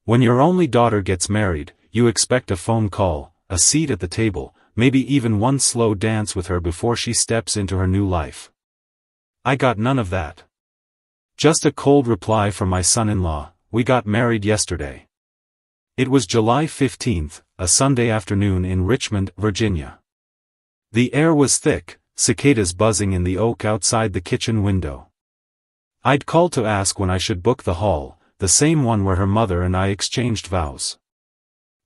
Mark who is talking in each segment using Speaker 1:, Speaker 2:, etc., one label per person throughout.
Speaker 1: When your only daughter gets married, you expect a phone call, a seat at the table, maybe even one slow dance with her before she steps into her new life. I got none of that. Just a cold reply from my son-in-law, "We got married yesterday." It was July 15th, a Sunday afternoon in Richmond, Virginia. The air was thick, cicadas buzzing in the oak outside the kitchen window. I'd called to ask when I should book the hall, the same one where her mother and I exchanged vows.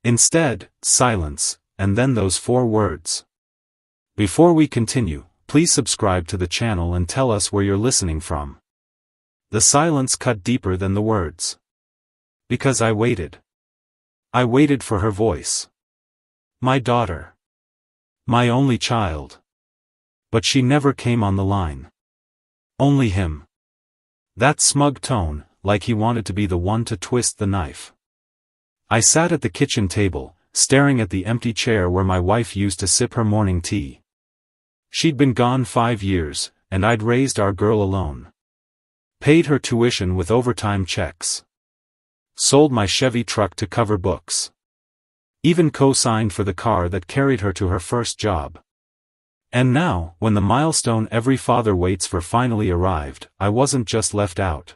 Speaker 1: Instead, silence, and then those 4 words. Before we continue, please subscribe to the channel and tell us where you're listening from. The silence cut deeper than the words. Because I waited. I waited for her voice. My daughter. My only child. But she never came on the line. Only him. That smug tone, like he wanted to be the one to twist the knife. I sat at the kitchen table, staring at the empty chair where my wife used to sip her morning tea. She'd been gone 5 years, and I'd raised our girl alone. Paid her tuition with overtime checks. Sold my Chevy truck to cover books. Even co-signed for the car that carried her to her first job. And now, when the milestone every father waits for finally arrived, I wasn't just left out.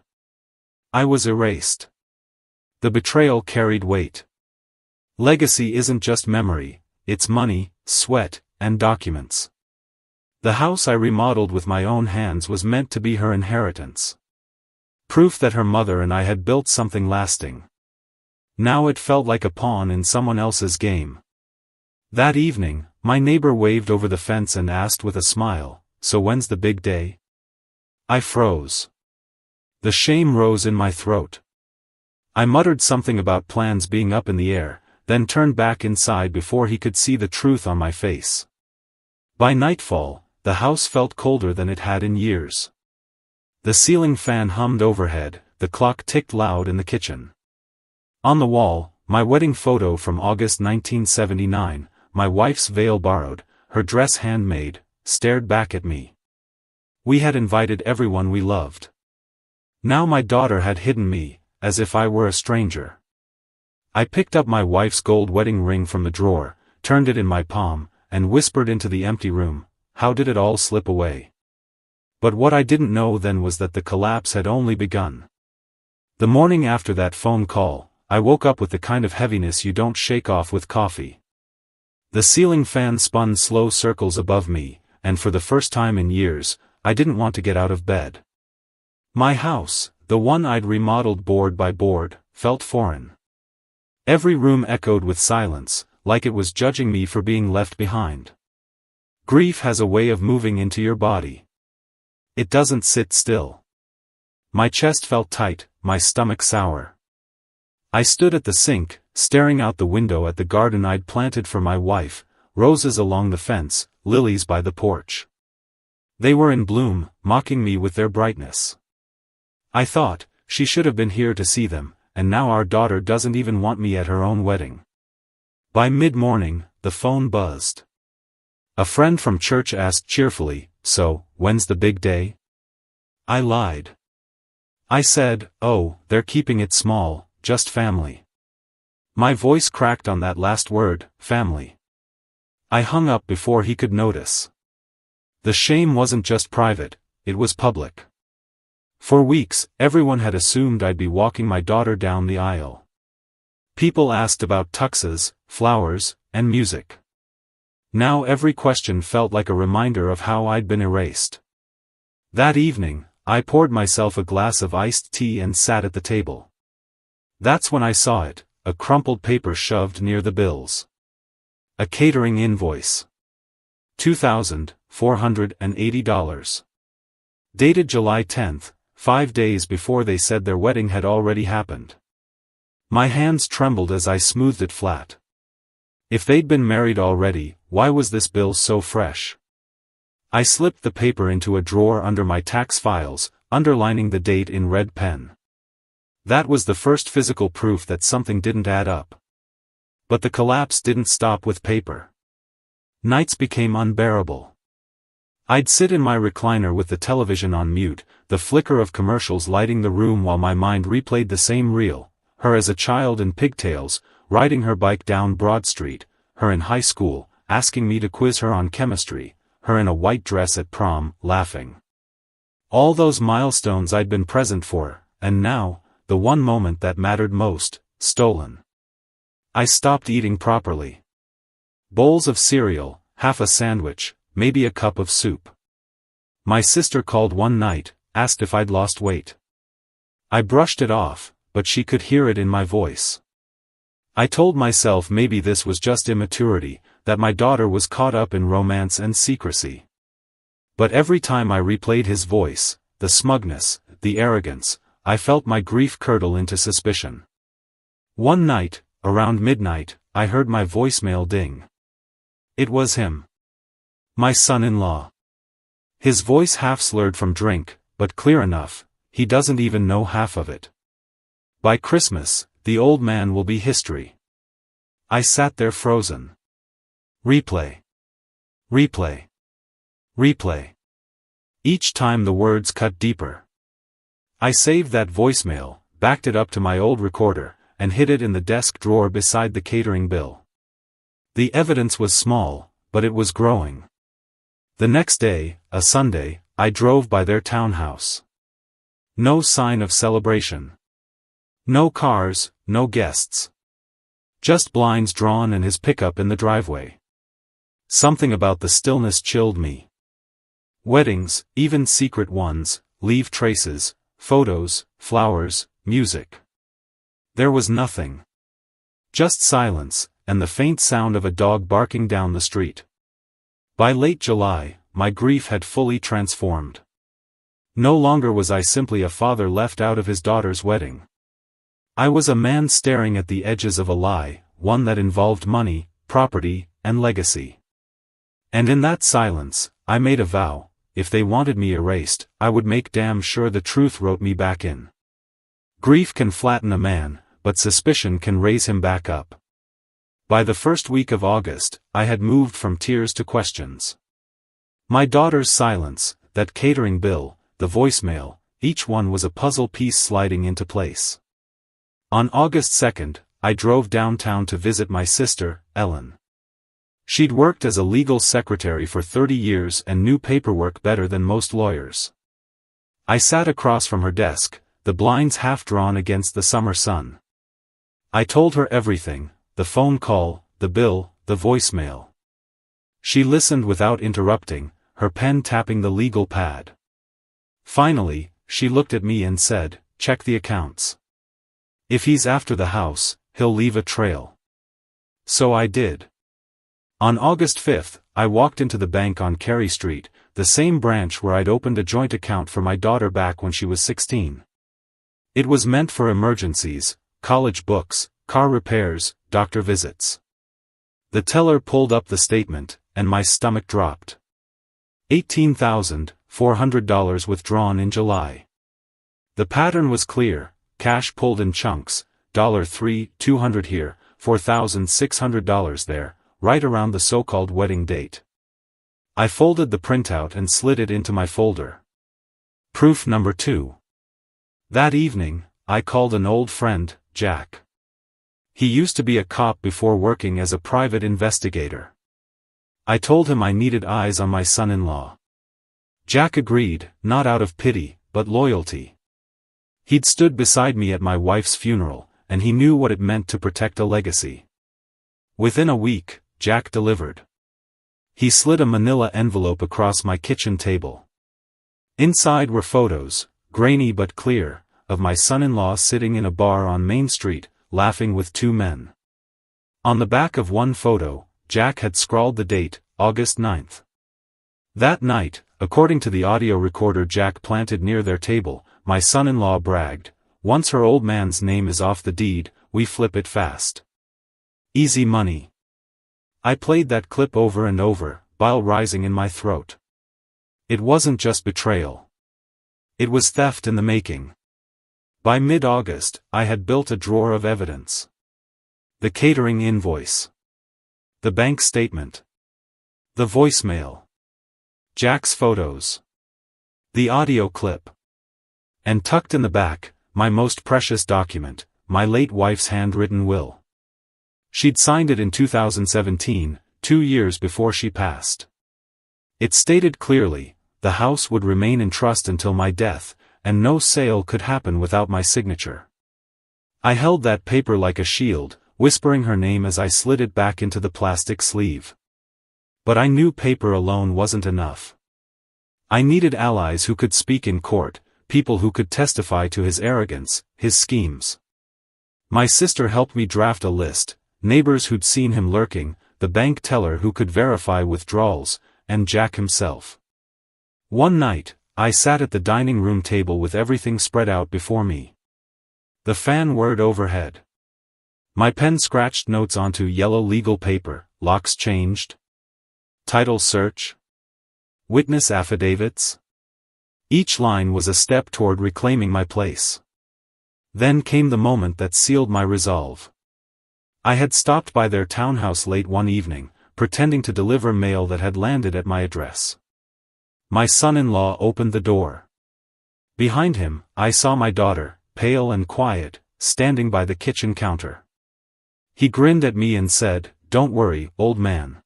Speaker 1: I was erased. The betrayal carried weight. Legacy isn't just memory, it's money, sweat, and documents. The house I remodeled with my own hands was meant to be her inheritance. Proof that her mother and I had built something lasting. Now it felt like a pawn in someone else's game. That evening, my neighbor waved over the fence and asked with a smile, "So when's the big day?" I froze. The shame rose in my throat. I muttered something about plans being up in the air, then turned back inside before he could see the truth on my face. By nightfall, the house felt colder than it had in years. The ceiling fan hummed overhead, the clock ticked loud in the kitchen. On the wall, my wedding photo from August 1979, my wife's veil borrowed, her dress handmade, stared back at me. We had invited everyone we loved. Now my daughter had hidden me, as if I were a stranger. I picked up my wife's gold wedding ring from the drawer, turned it in my palm, and whispered into the empty room, "How did it all slip away?" But what I didn't know then was that the collapse had only begun. The morning after that phone call, I woke up with the kind of heaviness you don't shake off with coffee. The ceiling fan spun slow circles above me, and for the first time in years, I didn't want to get out of bed. My house, the one I'd remodeled board by board, felt foreign. Every room echoed with silence, like it was judging me for being left behind. Grief has a way of moving into your body. It doesn't sit still. My chest felt tight, my stomach sour. I stood at the sink, staring out the window at the garden I'd planted for my wife, roses along the fence, lilies by the porch. They were in bloom, mocking me with their brightness. I thought, she should have been here to see them, and now our daughter doesn't even want me at her own wedding. By mid-morning, the phone buzzed. A friend from church asked cheerfully, "So, when's the big day?" I lied. I said, "Oh, they're keeping it small, just family." My voice cracked on that last word, family. I hung up before he could notice. The shame wasn't just private, it was public. For weeks, everyone had assumed I'd be walking my daughter down the aisle. People asked about tuxes, flowers, and music. Now every question felt like a reminder of how I'd been erased. That evening, I poured myself a glass of iced tea and sat at the table. That's when I saw it, a crumpled paper shoved near the bills. A catering invoice. $2,480. Dated July 10th, 5 days before they said their wedding had already happened. My hands trembled as I smoothed it flat. If they'd been married already, why was this bill so fresh? I slipped the paper into a drawer under my tax files, underlining the date in red pen. That was the first physical proof that something didn't add up. But the collapse didn't stop with paper. Nights became unbearable. I'd sit in my recliner with the television on mute, the flicker of commercials lighting the room while my mind replayed the same reel. her as a child in pigtails, riding her bike down Broad Street, her in high school, asking me to quiz her on chemistry, her in a white dress at prom, laughing. All those milestones I'd been present for, and now, the one moment that mattered most, stolen. I stopped eating properly. Bowls of cereal, half a sandwich, maybe a cup of soup. My sister called one night, asked if I'd lost weight. I brushed it off, but she could hear it in my voice. I told myself maybe this was just immaturity, that my daughter was caught up in romance and secrecy. But every time I replayed his voice, the smugness, the arrogance, I felt my grief curdle into suspicion. One night, around midnight, I heard my voicemail ding. It was him. My son-in-law. His voice half-slurred from drink, but clear enough, he doesn't even know half of it. By Christmas, the old man will be history. I sat there frozen. Replay. Replay. Replay. Each time the words cut deeper. I saved that voicemail, backed it up to my old recorder, and hid it in the desk drawer beside the catering bill. The evidence was small, but it was growing. The next day, a Sunday, I drove by their townhouse. No sign of celebration. No cars, no guests. Just blinds drawn and his pickup in the driveway. Something about the stillness chilled me. Weddings, even secret ones, leave traces, photos, flowers, music. There was nothing. Just silence, and the faint sound of a dog barking down the street. By late July, my grief had fully transformed. No longer was I simply a father left out of his daughter's wedding. I was a man staring at the edges of a lie, one that involved money, property, and legacy. And in that silence, I made a vow: if they wanted me erased, I would make damn sure the truth wrote me back in. Grief can flatten a man, but suspicion can raise him back up. By the first week of August, I had moved from tears to questions. My daughter's silence, that catering bill, the voicemail, each one was a puzzle piece sliding into place. On August 2nd, I drove downtown to visit my sister, Ellen. She'd worked as a legal secretary for 30 years and knew paperwork better than most lawyers. I sat across from her desk, the blinds half drawn against the summer sun. I told her everything: the phone call, the bill, the voicemail. She listened without interrupting, her pen tapping the legal pad. Finally, she looked at me and said, "Check the accounts. If he's after the house, he'll leave a trail." So I did. On August 5th, I walked into the bank on Carey Street, the same branch where I'd opened a joint account for my daughter back when she was 16. It was meant for emergencies, college books, car repairs, doctor visits. The teller pulled up the statement, and my stomach dropped. $18,400 withdrawn in July. The pattern was clear: cash pulled in chunks, $3,200 here, $4,600 there, right around the so-called wedding date. I folded the printout and slid it into my folder. Proof number 2. That evening, I called an old friend, Jack. He used to be a cop before working as a private investigator. I told him I needed eyes on my son-in-law. Jack agreed, not out of pity, but loyalty. He'd stood beside me at my wife's funeral, and he knew what it meant to protect a legacy. Within a week, Jack delivered. He slid a manila envelope across my kitchen table. Inside were photos, grainy but clear, of my son-in-law sitting in a bar on Main Street, laughing with 2 men. On the back of one photo, Jack had scrawled the date, August 9th. That night, according to the audio recorder Jack planted near their table, my son-in-law bragged, "Once her old man's name is off the deed, we flip it fast. Easy money." I played that clip over and over, bile rising in my throat. It wasn't just betrayal. It was theft in the making. By mid-August, I had built a drawer of evidence. The catering invoice. The bank statement. The voicemail. Jack's photos. The audio clip. And tucked in the back, my most precious document, my late wife's handwritten will. She'd signed it in 2017, 2 years before she passed. It stated clearly, the house would remain in trust until my death, and no sale could happen without my signature. I held that paper like a shield, whispering her name as I slid it back into the plastic sleeve. But I knew paper alone wasn't enough. I needed allies who could speak in court, people who could testify to his arrogance, his schemes. My sister helped me draft a list, neighbors who'd seen him lurking, the bank teller who could verify withdrawals, and Jack himself. One night, I sat at the dining room table with everything spread out before me. The fan whirred overhead. My pen scratched notes onto yellow legal paper, locks changed. Title search. Witness affidavits. Each line was a step toward reclaiming my place. Then came the moment that sealed my resolve. I had stopped by their townhouse late one evening, pretending to deliver mail that had landed at my address. My son-in-law opened the door. Behind him, I saw my daughter, pale and quiet, standing by the kitchen counter. He grinned at me and said, "Don't worry, old man.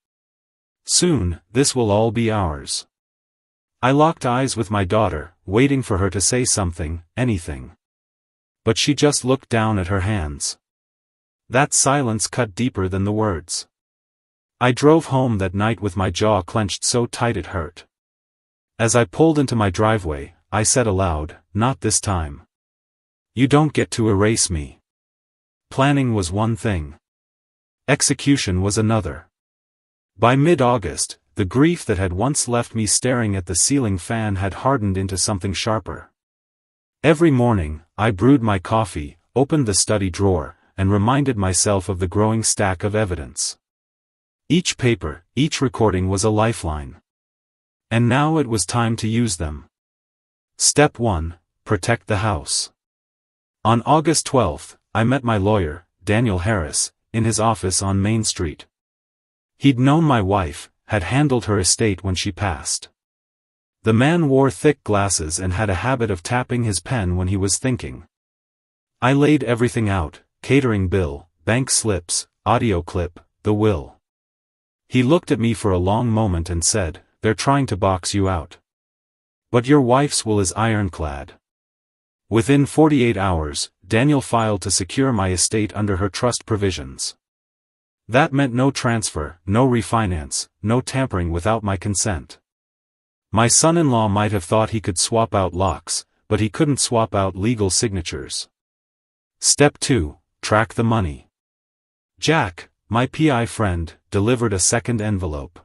Speaker 1: Soon, this will all be ours." I locked eyes with my daughter, waiting for her to say something, anything. But she just looked down at her hands. That silence cut deeper than the words. I drove home that night with my jaw clenched so tight it hurt. As I pulled into my driveway, I said aloud, "Not this time. You don't get to erase me." Planning was one thing. Execution was another. By mid-August, the grief that had once left me staring at the ceiling fan had hardened into something sharper. Every morning, I brewed my coffee, opened the study drawer, and reminded myself of the growing stack of evidence. Each paper, each recording was a lifeline. And now it was time to use them. Step 1. Protect the house. On August 12th, I met my lawyer, Daniel Harris, in his office on Main Street. He'd known my wife, had handled her estate when she passed. The man wore thick glasses and had a habit of tapping his pen when he was thinking. I laid everything out, catering bill, bank slips, audio clip, the will. He looked at me for a long moment and said, "They're trying to box you out. But your wife's will is ironclad." Within 48 hours, Daniel filed to secure my estate under her trust provisions. That meant no transfer, no refinance, no tampering without my consent. My son-in-law might have thought he could swap out locks, but he couldn't swap out legal signatures. Step 2. Track the money. Jack, my PI friend, delivered a second envelope.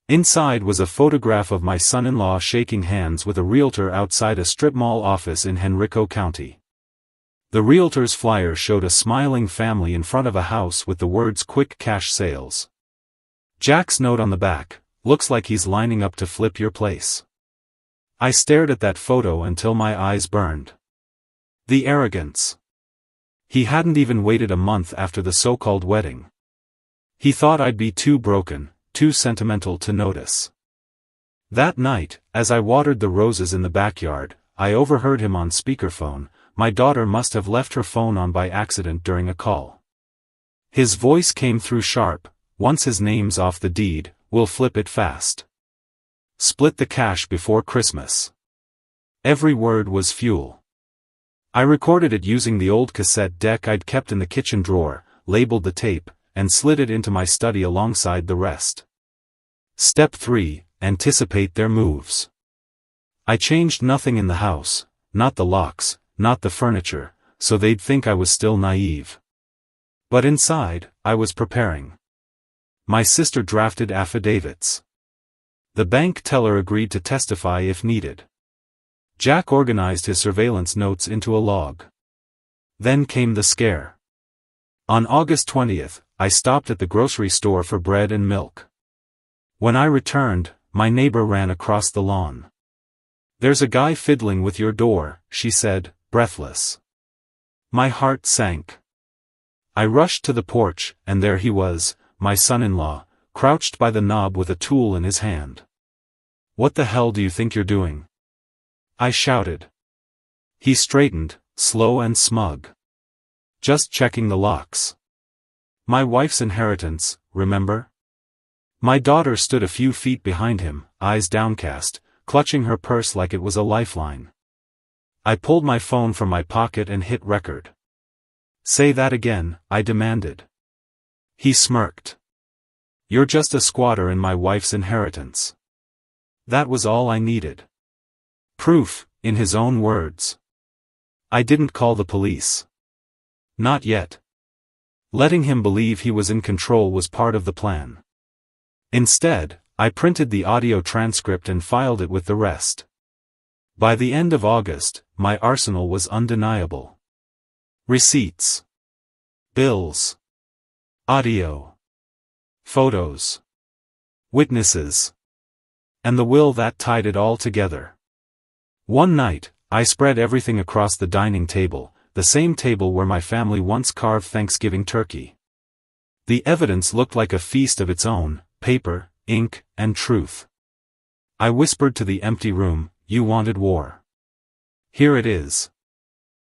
Speaker 1: Inside was a photograph of my son-in-law shaking hands with a realtor outside a strip mall office in Henrico County. The realtor's flyer showed a smiling family in front of a house with the words "Quick Cash Sales." Jack's note on the back, "Looks like he's lining up to flip your place." I stared at that photo until my eyes burned. The arrogance. He hadn't even waited a month after the so-called wedding. He thought I'd be too broken, too sentimental to notice. That night, as I watered the roses in the backyard, I overheard him on speakerphone. My daughter must have left her phone on by accident during a call. His voice came through sharp, "Once his name's off the deed, we'll flip it fast. Split the cash before Christmas." Every word was fuel. I recorded it using the old cassette deck I'd kept in the kitchen drawer, labeled the tape, and slid it into my study alongside the rest. Step 3. Anticipate their moves. I changed nothing in the house, not the locks, not the furniture, so they'd think I was still naive. But inside, I was preparing. My sister drafted affidavits. The bank teller agreed to testify if needed. Jack organized his surveillance notes into a log. Then came the scare. On August 20th, I stopped at the grocery store for bread and milk. When I returned, my neighbor ran across the lawn. "There's a guy fiddling with your door," she said, breathless. My heart sank. I rushed to the porch, and there he was, my son-in-law, crouched by the knob with a tool in his hand. "What the hell do you think you're doing?" I shouted. He straightened, slow and smug. Just checking the locks. My wife's inheritance, remember? My daughter stood a few feet behind him, eyes downcast, clutching her purse like it was a lifeline. I pulled my phone from my pocket and hit record. Say that again, I demanded. He smirked. You're just a squatter in my wife's inheritance. That was all I needed. Proof, in his own words. I didn't call the police. Not yet. Letting him believe he was in control was part of the plan. Instead, I printed the audio transcript and filed it with the rest. By the end of August, my arsenal was undeniable. Receipts. Bills. Audio. Photos. Witnesses. And the will that tied it all together. One night, I spread everything across the dining table, the same table where my family once carved Thanksgiving turkey. The evidence looked like a feast of its own, paper, ink, and truth. I whispered to the empty room, you wanted war. Here it is.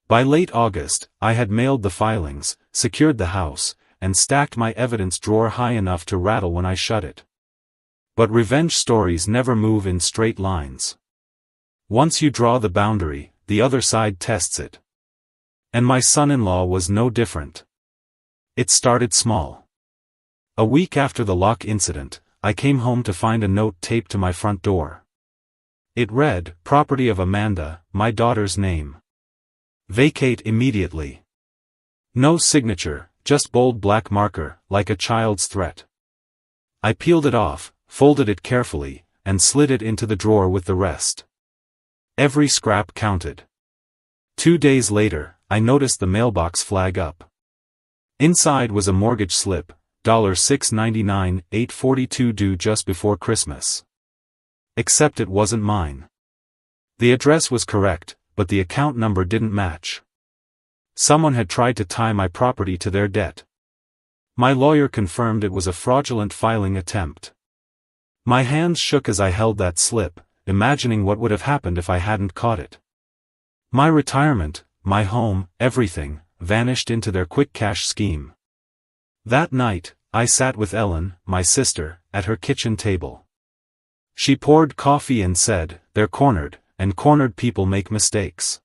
Speaker 1: By late August, I had mailed the filings, secured the house, and stacked my evidence drawer high enough to rattle when I shut it. But revenge stories never move in straight lines. Once you draw the boundary, the other side tests it. And my son-in-law was no different. It started small. A week after the lock incident, I came home to find a note taped to my front door. It read, property of Amanda, my daughter's name. Vacate immediately. No signature, just bold black marker, like a child's threat. I peeled it off, folded it carefully, and slid it into the drawer with the rest. Every scrap counted. 2 days later, I noticed the mailbox flag up. Inside was a mortgage slip, $6.99, $8.42 due just before Christmas. Except it wasn't mine. The address was correct, but the account number didn't match. Someone had tried to tie my property to their debt. My lawyer confirmed it was a fraudulent filing attempt. My hands shook as I held that slip, imagining what would have happened if I hadn't caught it. My retirement, my home, everything, vanished into their quick cash scheme. That night, I sat with Ellen, my sister, at her kitchen table. She poured coffee and said, they're cornered, and cornered people make mistakes.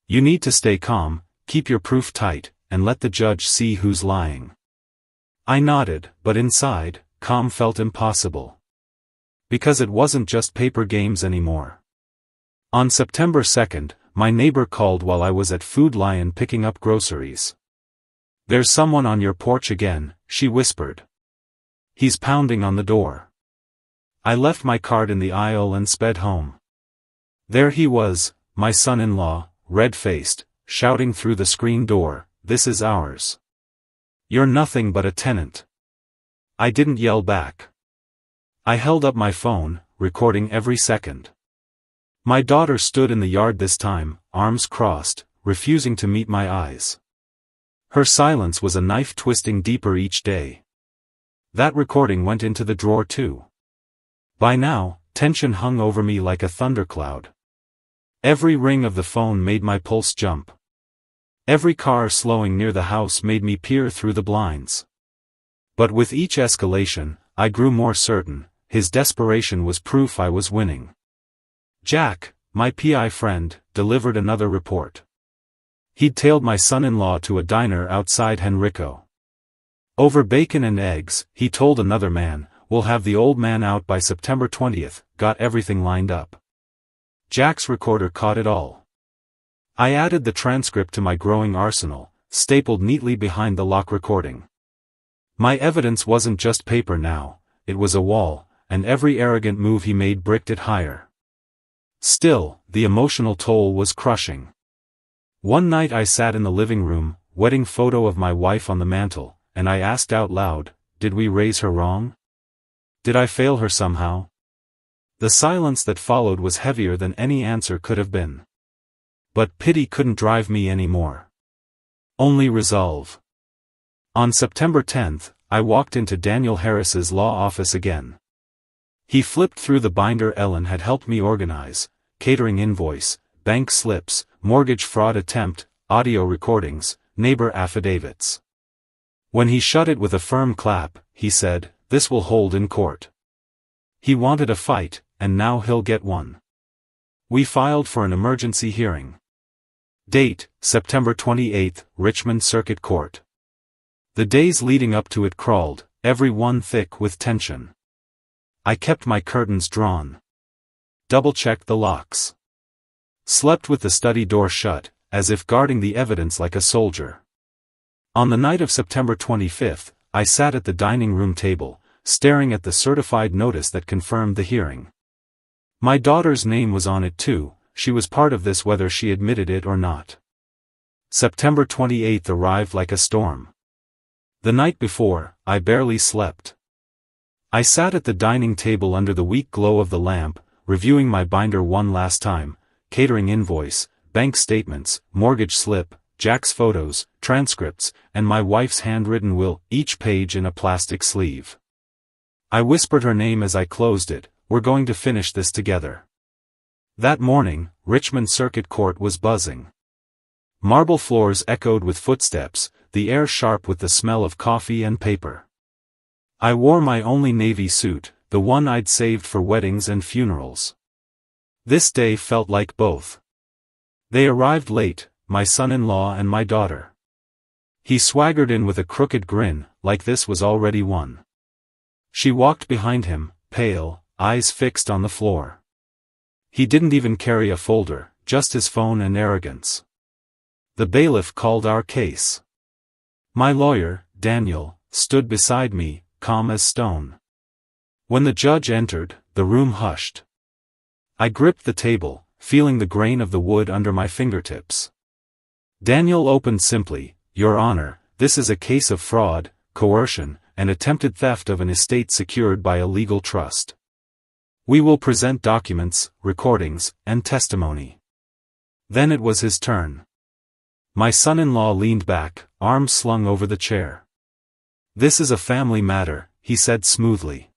Speaker 1: You need to stay calm, keep your proof tight, and let the judge see who's lying. I nodded, but inside, calm felt impossible. Because it wasn't just paper games anymore. On September 2nd, my neighbor called while I was at Food Lion picking up groceries. There's someone on your porch again, she whispered. He's pounding on the door. I left my card in the aisle and sped home. There he was, my son-in-law, red-faced, shouting through the screen door, this is ours. You're nothing but a tenant. I didn't yell back. I held up my phone, recording every second. My daughter stood in the yard this time, arms crossed, refusing to meet my eyes. Her silence was a knife twisting deeper each day. That recording went into the drawer too. By now, tension hung over me like a thundercloud. Every ring of the phone made my pulse jump. Every car slowing near the house made me peer through the blinds. But with each escalation, I grew more certain, his desperation was proof I was winning. Jack, my PI friend, delivered another report. He'd tailed my son-in-law to a diner outside Henrico. Over bacon and eggs, he told another man, we'll have the old man out by September 20th, got everything lined up. Jack's recorder caught it all. I added the transcript to my growing arsenal, stapled neatly behind the lock recording. My evidence wasn't just paper now, it was a wall, and every arrogant move he made bricked it higher. Still, the emotional toll was crushing. One night I sat in the living room, wedding photo of my wife on the mantel, and I asked out loud, did we raise her wrong? Did I fail her somehow? The silence that followed was heavier than any answer could have been. But pity couldn't drive me anymore. Only resolve. On September 10th, I walked into Daniel Harris's law office again. He flipped through the binder Ellen had helped me organize, catering invoice, bank slips, mortgage fraud attempt, audio recordings, neighbor affidavits. When he shut it with a firm clap, he said, "This will hold in court." He wanted a fight, and now he'll get one. We filed for an emergency hearing. Date, September 28, Richmond Circuit Court. The days leading up to it crawled, every one thick with tension. I kept my curtains drawn. Double-checked the locks. Slept with the study door shut, as if guarding the evidence like a soldier. On the night of September 25, I sat at the dining room table, staring at the certified notice that confirmed the hearing. My daughter's name was on it too. She was part of this whether she admitted it or not. September 28 arrived like a storm. The night before, I barely slept. I sat at the dining table under the weak glow of the lamp, reviewing my binder one last time: catering invoice, bank statements, mortgage slip, Jack's photos, transcripts, and my wife's handwritten will, each page in a plastic sleeve. I whispered her name as I closed it. "We're going to finish this together." That morning, Richmond Circuit Court was buzzing. Marble floors echoed with footsteps, the air sharp with the smell of coffee and paper. I wore my only navy suit, the one I'd saved for weddings and funerals. This day felt like both. They arrived late, my son-in-law and my daughter. He swaggered in with a crooked grin, like this was already won. She walked behind him, pale, eyes fixed on the floor. He didn't even carry a folder, just his phone and arrogance. The bailiff called our case. My lawyer, Daniel, stood beside me, calm as stone. When the judge entered, the room hushed. I gripped the table, feeling the grain of the wood under my fingertips. Daniel opened simply, "Your Honor, this is a case of fraud, coercion, and attempted theft of an estate secured by a legal trust. We will present documents, recordings, and testimony." Then it was his turn. My son-in-law leaned back, arms slung over the chair. "This is a family matter," he said smoothly.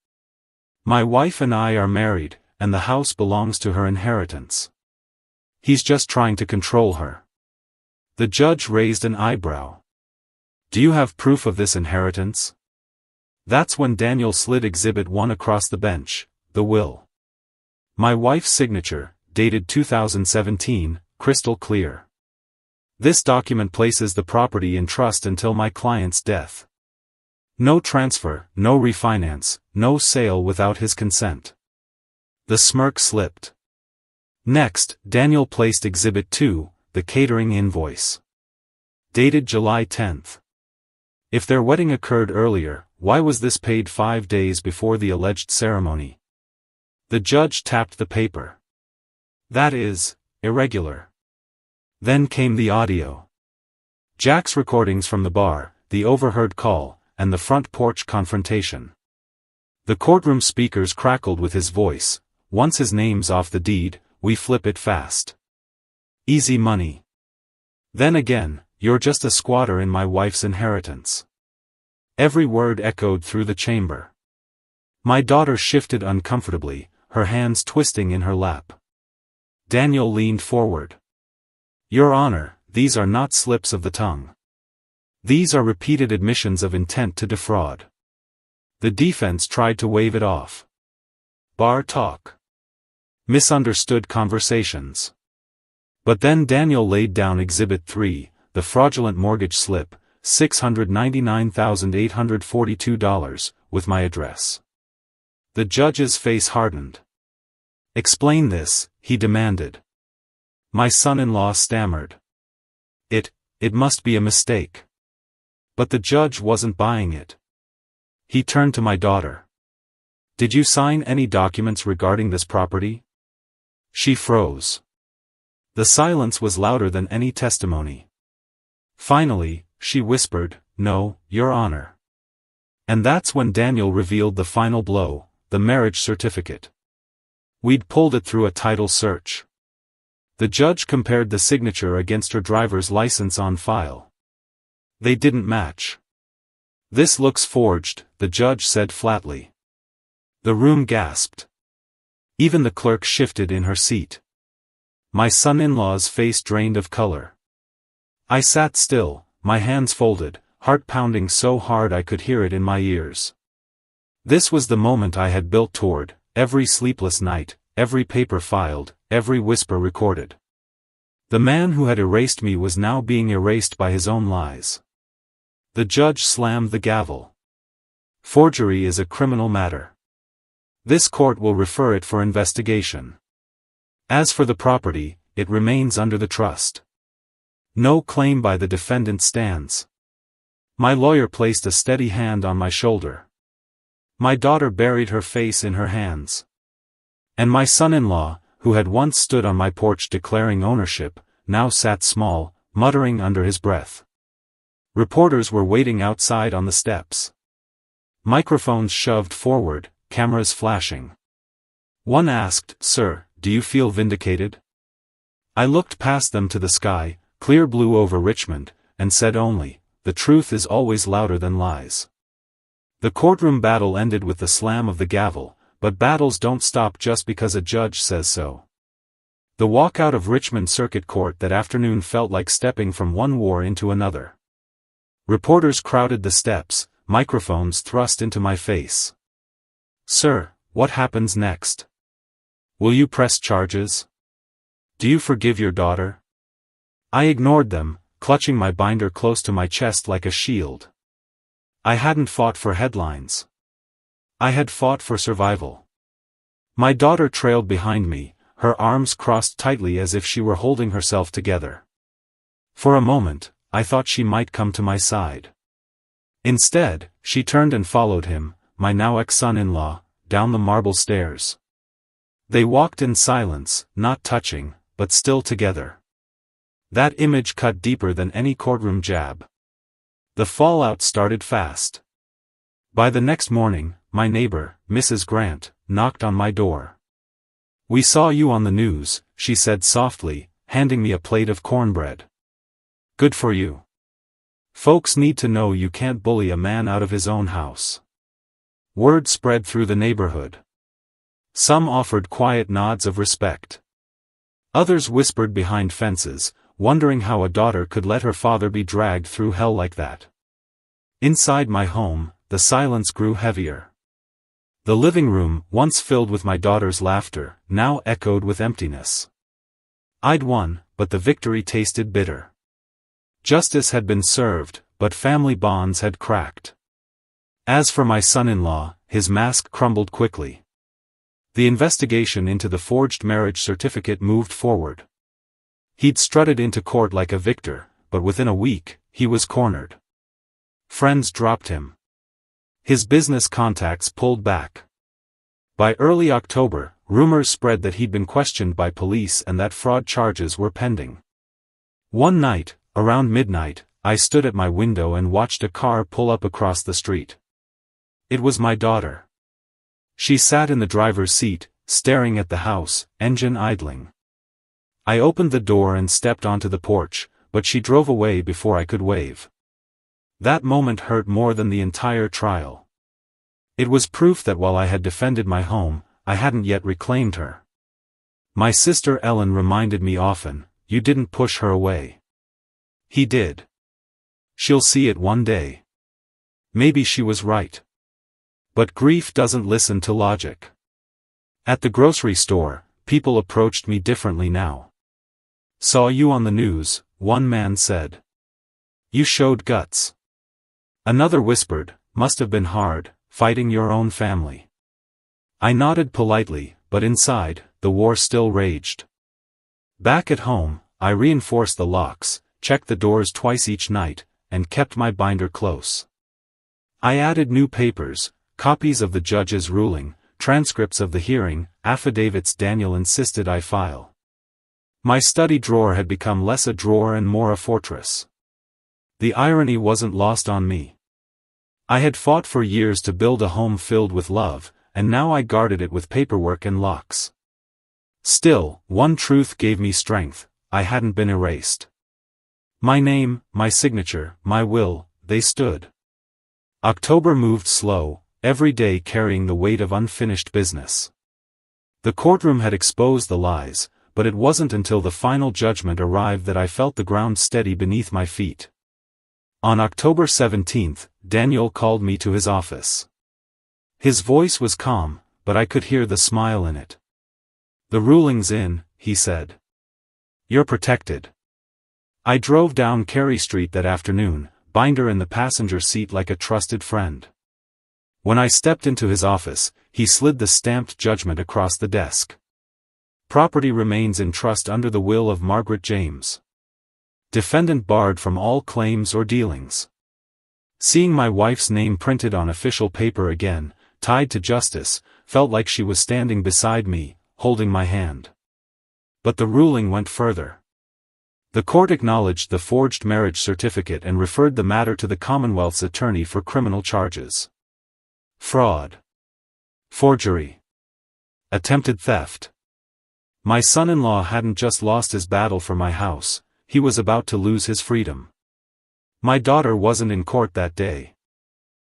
Speaker 1: "My wife and I are married, and the house belongs to her inheritance. He's just trying to control her." The judge raised an eyebrow. "Do you have proof of this inheritance?" That's when Daniel slid Exhibit 1 across the bench, the will. My wife's signature, dated 2017, crystal clear. This document places the property in trust until my client's death. No transfer, no refinance, no sale without his consent. The smirk slipped. Next, Daniel placed Exhibit 2, the catering invoice. Dated July 10. If their wedding occurred earlier, why was this paid 5 days before the alleged ceremony? The judge tapped the paper. "That is irregular." Then came the audio. Jack's recordings from the bar, the overheard call, and the front porch confrontation. The courtroom speakers crackled with his voice. "Once his name's off the deed, we flip it fast. Easy money. Then again, you're just a squatter in my wife's inheritance." Every word echoed through the chamber. My daughter shifted uncomfortably, her hands twisting in her lap. Daniel leaned forward. "Your Honor, these are not slips of the tongue. These are repeated admissions of intent to defraud." The defense tried to wave it off. Bar talk. Misunderstood conversations. But then Daniel laid down Exhibit 3, the fraudulent mortgage slip, $699,842, with my address. The judge's face hardened. "Explain this," he demanded. My son-in-law stammered. It must be a mistake." But the judge wasn't buying it. He turned to my daughter. "Did you sign any documents regarding this property?" She froze. The silence was louder than any testimony. Finally, she whispered, "No, Your Honor." And that's when Daniel revealed the final blow, the marriage certificate. We'd pulled it through a title search. The judge compared the signature against her driver's license on file. They didn't match. "This looks forged," the judge said flatly. The room gasped. Even the clerk shifted in her seat. My son-in-law's face drained of color. I sat still, my hands folded, heart pounding so hard I could hear it in my ears. This was the moment I had built toward, every sleepless night, every paper filed, every whisper recorded. The man who had erased me was now being erased by his own lies. The judge slammed the gavel. Forgery is a criminal matter. This court will refer it for investigation. As for the property, it remains under the trust. No claim by the defendant stands. My lawyer placed a steady hand on my shoulder. My daughter buried her face in her hands. And my son-in-law, who had once stood on my porch declaring ownership, now sat small, muttering under his breath. Reporters were waiting outside on the steps. Microphones shoved forward, cameras flashing. One asked, "Sir, do you feel vindicated?" I looked past them to the sky, clear blue over Richmond, and said only, "The truth is always louder than lies." The courtroom battle ended with the slam of the gavel, but battles don't stop just because a judge says so. The walk out of Richmond Circuit Court that afternoon felt like stepping from one war into another. Reporters crowded the steps, microphones thrust into my face. "Sir, what happens next? Will you press charges? Do you forgive your daughter?" I ignored them, clutching my binder close to my chest like a shield. I hadn't fought for headlines. I had fought for survival. My daughter trailed behind me, her arms crossed tightly as if she were holding herself together. For a moment, I thought she might come to my side. Instead, she turned and followed him, my now ex-son-in-law, down the marble stairs. They walked in silence, not touching, but still together. That image cut deeper than any courtroom jab. The fallout started fast. By the next morning, my neighbor, Mrs. Grant, knocked on my door. "We saw you on the news," she said softly, handing me a plate of cornbread. "Good for you. Folks need to know you can't bully a man out of his own house." Word spread through the neighborhood. Some offered quiet nods of respect. Others whispered behind fences, wondering how a daughter could let her father be dragged through hell like that. Inside my home, the silence grew heavier. The living room, once filled with my daughter's laughter, now echoed with emptiness. I'd won, but the victory tasted bitter. Justice had been served, but family bonds had cracked. As for my son-in-law, his mask crumbled quickly. The investigation into the forged marriage certificate moved forward. He'd strutted into court like a victor, but within a week, he was cornered. Friends dropped him. His business contacts pulled back. By early October, rumors spread that he'd been questioned by police and that fraud charges were pending. One night, around midnight, I stood at my window and watched a car pull up across the street. It was my daughter. She sat in the driver's seat, staring at the house, engine idling. I opened the door and stepped onto the porch, but she drove away before I could wave. That moment hurt more than the entire trial. It was proof that while I had defended my home, I hadn't yet reclaimed her. My sister Ellen reminded me often, "You didn't push her away." He did. She'll see it one day. Maybe she was right. But grief doesn't listen to logic. At the grocery store, people approached me differently now. "Saw you on the news," one man said. "You showed guts." Another whispered, "Must have been hard, fighting your own family." I nodded politely, but inside, the war still raged. Back at home, I reinforced the locks, checked the doors twice each night, and kept my binder close. I added new papers, copies of the judge's ruling, transcripts of the hearing, affidavits Daniel insisted I file. My study drawer had become less a drawer and more a fortress. The irony wasn't lost on me. I had fought for years to build a home filled with love, and now I guarded it with paperwork and locks. Still, one truth gave me strength: I hadn't been erased. My name, my signature, my will, they stood. October moved slow, every day carrying the weight of unfinished business. The courtroom had exposed the lies, but it wasn't until the final judgment arrived that I felt the ground steady beneath my feet. On October 17th, Daniel called me to his office. His voice was calm, but I could hear the smile in it. "The ruling's in," he said. "You're protected." I drove down Carey Street that afternoon, Binder in the passenger seat like a trusted friend. When I stepped into his office, he slid the stamped judgment across the desk. "Property remains in trust under the will of Margaret James. Defendant barred from all claims or dealings." Seeing my wife's name printed on official paper again, tied to justice, felt like she was standing beside me, holding my hand. But the ruling went further. The court acknowledged the forged marriage certificate and referred the matter to the Commonwealth's attorney for criminal charges. Fraud. Forgery. Attempted theft. My son-in-law hadn't just lost his battle for my house, he was about to lose his freedom. My daughter wasn't in court that day.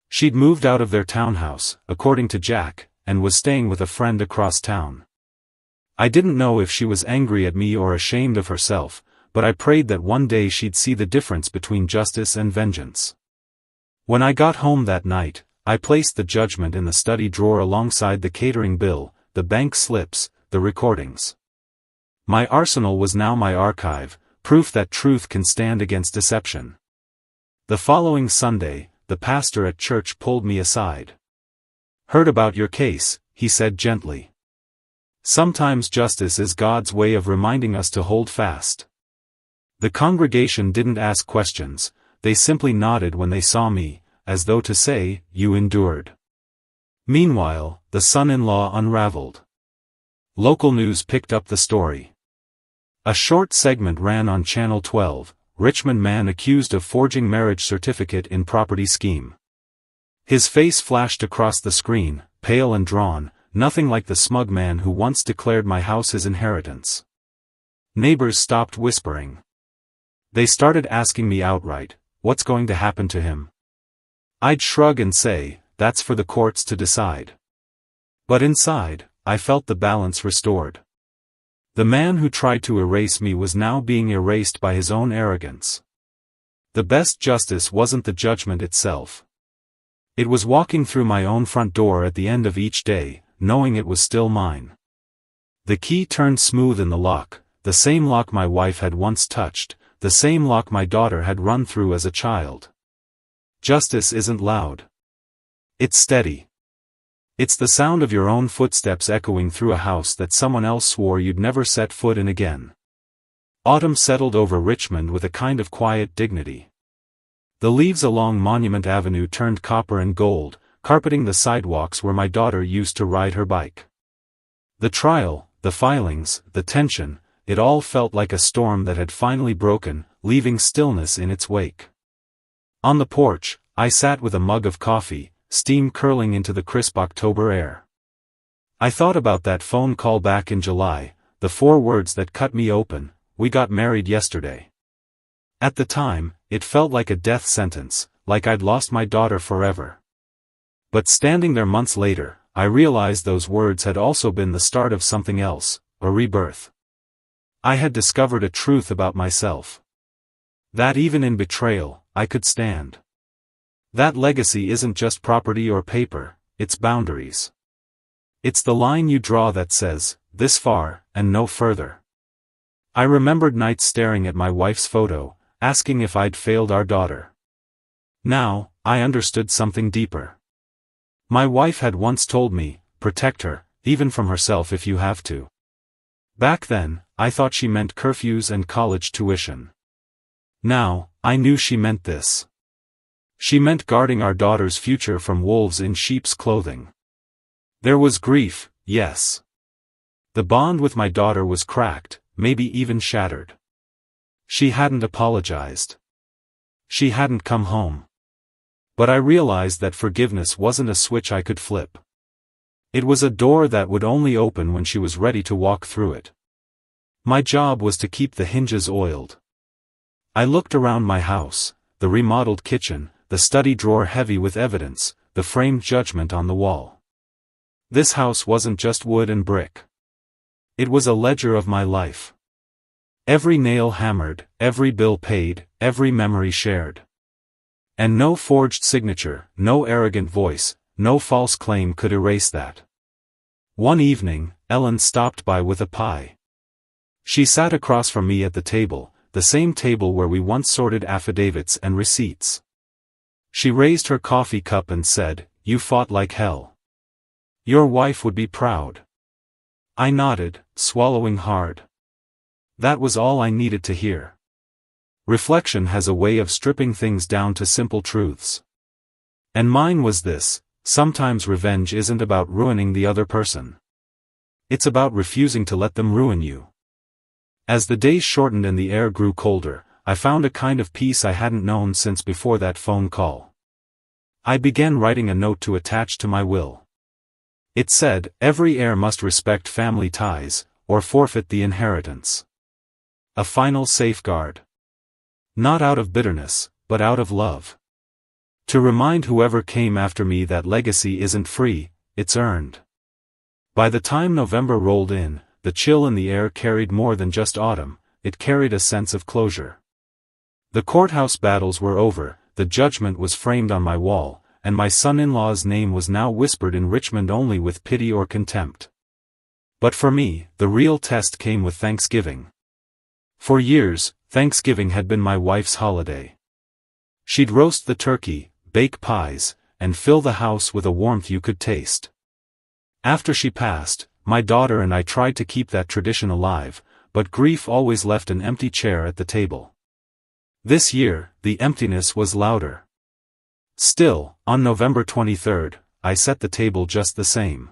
Speaker 1: She'd moved out of their townhouse, according to Jack, and was staying with a friend across town. I didn't know if she was angry at me or ashamed of herself, but I prayed that one day she'd see the difference between justice and vengeance. When I got home that night, I placed the judgment in the study drawer alongside the catering bill, the bank slips, the recordings. My arsenal was now my archive, proof that truth can stand against deception. The following Sunday, the pastor at church pulled me aside. "Heard about your case," he said gently. "Sometimes justice is God's way of reminding us to hold fast." The congregation didn't ask questions, they simply nodded when they saw me, as though to say, "You endured." Meanwhile, the son-in-law unraveled. Local news picked up the story. A short segment ran on Channel 12, "Richmond man accused of forging marriage certificate in property scheme." His face flashed across the screen, pale and drawn, nothing like the smug man who once declared my house his inheritance. Neighbors stopped whispering. They started asking me outright, "What's going to happen to him?" I'd shrug and say, "That's for the courts to decide." But inside, I felt the balance restored. The man who tried to erase me was now being erased by his own arrogance. The best justice wasn't the judgment itself. It was walking through my own front door at the end of each day, knowing it was still mine. The key turned smooth in the lock, the same lock my wife had once touched, the same lock my daughter had run through as a child. Justice isn't loud. It's steady. It's the sound of your own footsteps echoing through a house that someone else swore you'd never set foot in again. Autumn settled over Richmond with a kind of quiet dignity. The leaves along Monument Avenue turned copper and gold, carpeting the sidewalks where my daughter used to ride her bike. The trial, the filings, the tension, it all felt like a storm that had finally broken, leaving stillness in its wake. On the porch, I sat with a mug of coffee, steam curling into the crisp October air. I thought about that phone call back in July, the 4 words that cut me open, "We got married yesterday." At the time, it felt like a death sentence, like I'd lost my daughter forever. But standing there months later, I realized those words had also been the start of something else, a rebirth. I had discovered a truth about myself. That even in betrayal, I could stand. That legacy isn't just property or paper, it's boundaries. It's the line you draw that says, this far, and no further. I remembered nights staring at my wife's photo, asking if I'd failed our daughter. Now, I understood something deeper. My wife had once told me, protect her, even from herself if you have to. Back then, I thought she meant curfews and college tuition. Now, I knew she meant this. She meant guarding our daughter's future from wolves in sheep's clothing. There was grief, yes. The bond with my daughter was cracked, maybe even shattered. She hadn't apologized. She hadn't come home. But I realized that forgiveness wasn't a switch I could flip. It was a door that would only open when she was ready to walk through it. My job was to keep the hinges oiled. I looked around my house, the remodeled kitchen, the study drawer heavy with evidence, the framed judgment on the wall. This house wasn't just wood and brick. It was a ledger of my life. Every nail hammered, every bill paid, every memory shared. And no forged signature, no arrogant voice, no false claim could erase that. One evening, Ellen stopped by with a pie. She sat across from me at the table, the same table where we once sorted affidavits and receipts. She raised her coffee cup and said, "You fought like hell. Your wife would be proud." I nodded, swallowing hard. That was all I needed to hear. Reflection has a way of stripping things down to simple truths. And mine was this: sometimes revenge isn't about ruining the other person. It's about refusing to let them ruin you. As the days shortened and the air grew colder, I found a kind of peace I hadn't known since before that phone call. I began writing a note to attach to my will. It said, "Every heir must respect family ties, or forfeit the inheritance." A final safeguard. Not out of bitterness, but out of love. To remind whoever came after me that legacy isn't free, it's earned. By the time November rolled in, the chill in the air carried more than just autumn, it carried a sense of closure. The courthouse battles were over, the judgment was framed on my wall, and my son-in-law's name was now whispered in Richmond only with pity or contempt. But for me, the real test came with Thanksgiving. For years, Thanksgiving had been my wife's holiday. She'd roast the turkey, bake pies, and fill the house with a warmth you could taste. After she passed, my daughter and I tried to keep that tradition alive, but grief always left an empty chair at the table. This year, the emptiness was louder. Still, on November 23rd, I set the table just the same.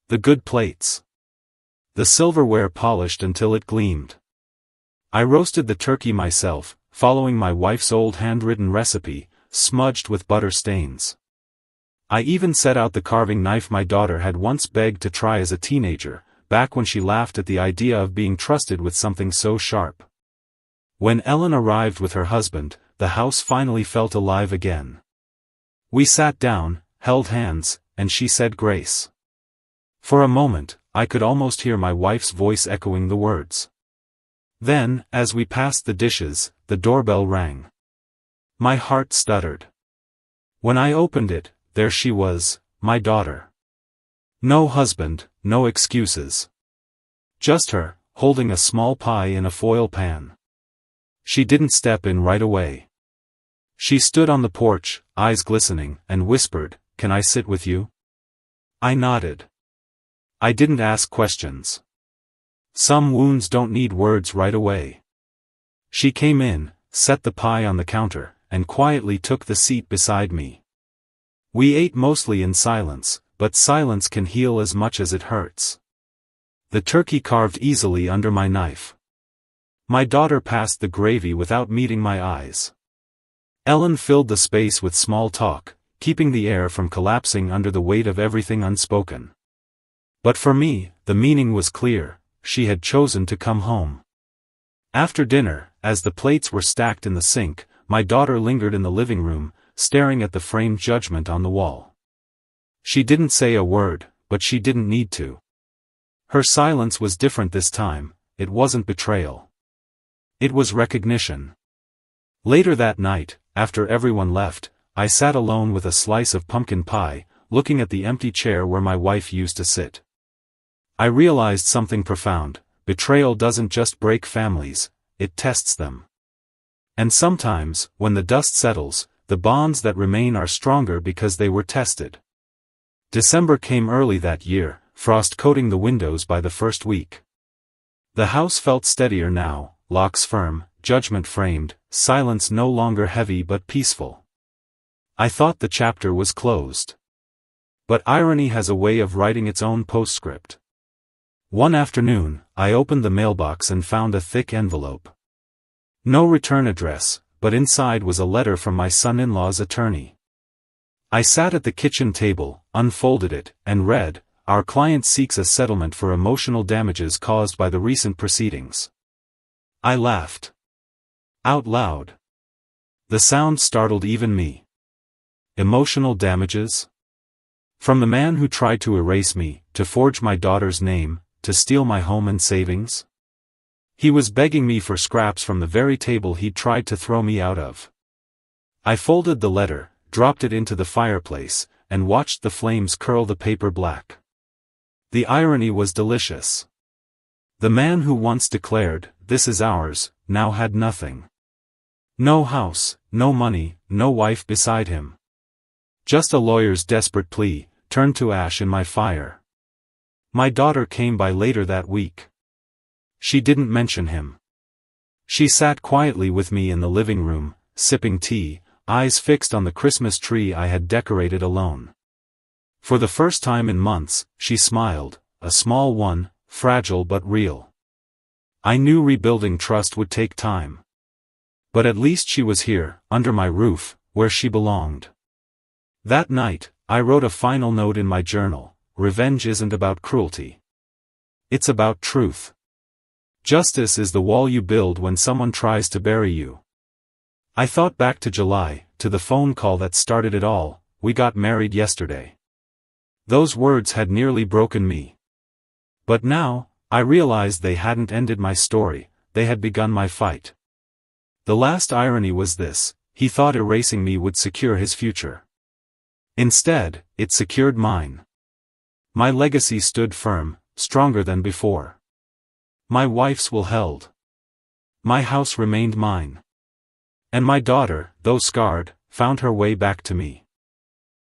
Speaker 1: The good plates. The silverware polished until it gleamed. I roasted the turkey myself, following my wife's old handwritten recipe, smudged with butter stains. I even set out the carving knife my daughter had once begged to try as a teenager, back when she laughed at the idea of being trusted with something so sharp. When Ellen arrived with her husband, the house finally felt alive again. We sat down, held hands, and she said grace. For a moment, I could almost hear my wife's voice echoing the words. Then, as we passed the dishes, the doorbell rang. My heart stuttered. When I opened it, there she was, my daughter. No husband, no excuses. Just her, holding a small pie in a foil pan. She didn't step in right away. She stood on the porch, eyes glistening, and whispered, "Can I sit with you?" I nodded. I didn't ask questions. Some wounds don't need words right away. She came in, set the pie on the counter, and quietly took the seat beside me. We ate mostly in silence, but silence can heal as much as it hurts. The turkey carved easily under my knife. My daughter passed the gravy without meeting my eyes. Ellen filled the space with small talk, keeping the air from collapsing under the weight of everything unspoken. But for me, the meaning was clear: she had chosen to come home. After dinner, as the plates were stacked in the sink, my daughter lingered in the living room, staring at the framed judgment on the wall. She didn't say a word, but she didn't need to. Her silence was different this time. It wasn't betrayal. It was recognition. Later that night, after everyone left, I sat alone with a slice of pumpkin pie, looking at the empty chair where my wife used to sit. I realized something profound: betrayal doesn't just break families, it tests them. And sometimes, when the dust settles, the bonds that remain are stronger because they were tested. December came early that year, frost coating the windows by the first week. The house felt steadier now, locks firm, judgment framed, silence no longer heavy but peaceful. I thought the chapter was closed. But irony has a way of writing its own postscript. One afternoon, I opened the mailbox and found a thick envelope. No return address, but inside was a letter from my son-in-law's attorney. I sat at the kitchen table, unfolded it, and read, "Our client seeks a settlement for emotional damages caused by the recent proceedings." I laughed. Out loud. The sound startled even me. Emotional damages? From the man who tried to erase me, to forge my daughter's name, to steal my home and savings? He was begging me for scraps from the very table he'd tried to throw me out of. I folded the letter, dropped it into the fireplace, and watched the flames curl the paper black. The irony was delicious. The man who once declared, "This is ours," now had nothing. No house, no money, no wife beside him. Just a lawyer's desperate plea, turned to ash in my fire. My daughter came by later that week. She didn't mention him. She sat quietly with me in the living room, sipping tea, eyes fixed on the Christmas tree I had decorated alone. For the first time in months, she smiled, a small one, fragile but real. I knew rebuilding trust would take time. But at least she was here, under my roof, where she belonged. That night, I wrote a final note in my journal: revenge isn't about cruelty. It's about truth. Justice is the wall you build when someone tries to bury you. I thought back to July, to the phone call that started it all: "We got married yesterday." Those words had nearly broken me. But now, I realized they hadn't ended my story, they had begun my fight. The last irony was this: he thought erasing me would secure his future. Instead, it secured mine. My legacy stood firm, stronger than before. My wife's will held. My house remained mine. And my daughter, though scarred, found her way back to me.